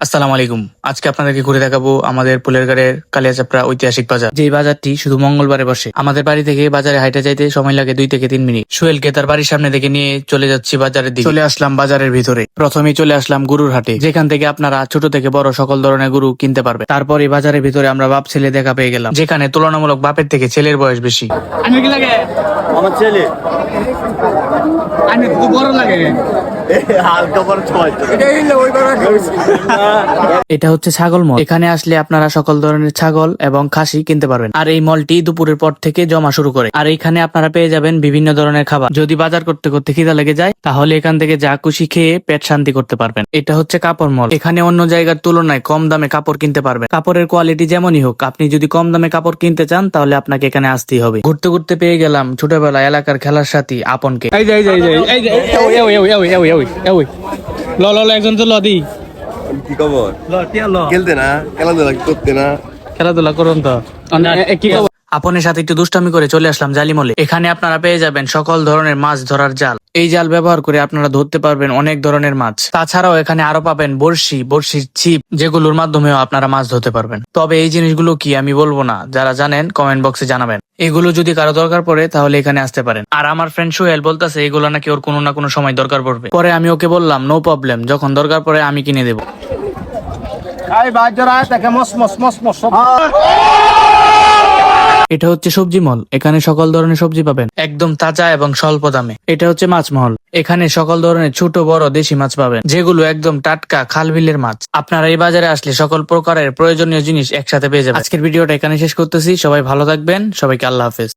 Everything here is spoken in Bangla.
আসসালামু আলাইকুম। আজকে আপনাদেরকে ঘুরে দেখাবো আমাদের ফুলেরগড়ের কালিয়াচাপড়া ঐতিহাসিক বাজার। যেই বাজারটি শুধু মঙ্গলবারে বসে। আমাদের বাড়ি থেকে বাজারে হাইটে যাইতে সময় লাগে 2 থেকে 3 মিনিট। সোহেলকে তার বাড়ির সামনে থেকে নিয়ে চলে যাচ্ছি বাজারের দিকে। চলে আসলাম বাজারের ভিতরে। প্রথমেই চলে আসলাম গরুর হাটে, যেখান থেকে আপনারা ছোট থেকে বড় সকল ধরনের গরু কিনতে পারবেন। তারপরে বাজারের ভিতরে আমরা বাপ ছেলে দেখা পেয়ে গেলাম, যেখানে তুলনামূলক বাপের থেকে ছেলের বয়স বেশি। আমি কি লাগে আমার ছেলে আমি তো বড় লাগে হালকা বড় ছয় এটা হচ্ছে ছাগল মল। এখানে আসলে আপনারা সকল ধরনের ছাগল এবং খাসি কিনতে পারবেন। আর এই মলটি দুপুরের পর থেকে জমা শুরু করে। আর এখানে আপনারা পেয়ে যাবেন বিভিন্ন ধরনের খাবার। যদি বাজার করতে করতে খিদা লেগে যায়, তাহলে এখান থেকে যা খুশি খেয়ে পেট শান্তি করতে পারবেন। এটা হচ্ছে কাপড় মল। এখানে অন্য জায়গার তুলনায় কম দামে কাপড় কিনতে পারবেন। কাপড়ের কোয়ালিটি যেমনই হোক, আপনি যদি কম দামে কাপড় কিনতে চান, তাহলে আপনাকে এখানে আসতেই হবে। ঘুরতে ঘুরতে পেয়ে গেলাম ছোটবেলা এলাকার খেলার সাথী আপনকে। এই যে ল ল ল একজন তো ল দি কি খবর? খেলতে না, খেলাধুলা করতে না। খেলাধুলা করুন তো কি খবর? আপনের সাথে একটু দুষ্টামি করে চলে আসলাম জালিমলে। এখানে আপনারা পেয়ে যাবেন সকল ধরনের মাছ ধরার জাল। এই জাল ব্যবহার করে আপনারা ধরতে পারবেন অনেক ধরনের মাছ। তাছাড়াও এখানে আরো পাবেন বড়শির ছিপ, যেগুলোর মাধ্যমেও আপনারা মাছ ধরতে পারবেন। তবে এই জিনিসগুলো কি আমি বলবো না, যারা জানেন কমেন্ট বক্সে জানাবেন। এগুলো যদি কারো দরকার পড়ে তাহলে এখানে আসতে পারেন। আর আমার ফ্রেন্ড সোহেল বলতেছে এগুলো নাকি ওর কোনো না কোনো সময় দরকার পড়বে। পরে আমি ওকে বললাম নো প্রবলেম, যখন দরকার পড়ে আমি কিনে দেবো। এই বাজার আয় দেখে মস মস মস মস এটা হচ্ছে সবজি মল। এখানে সকল ধরনের সবজি পাবেন একদম তাজা এবং স্বল্প দামে। এটা হচ্ছে মাছ মহল। এখানে সকল ধরনের ছোট বড় দেশি মাছ পাবেন, যেগুলো একদম টাটকা খাল বিলের মাছ। আপনারা এই বাজারে আসলে সকল প্রকারের প্রয়োজনীয় জিনিস একসাথে পেয়ে যাবেন। আজকের ভিডিওটা এখানে শেষ করতেছি। সবাই ভালো থাকবেন। সবাইকে আল্লাহ হাফেজ।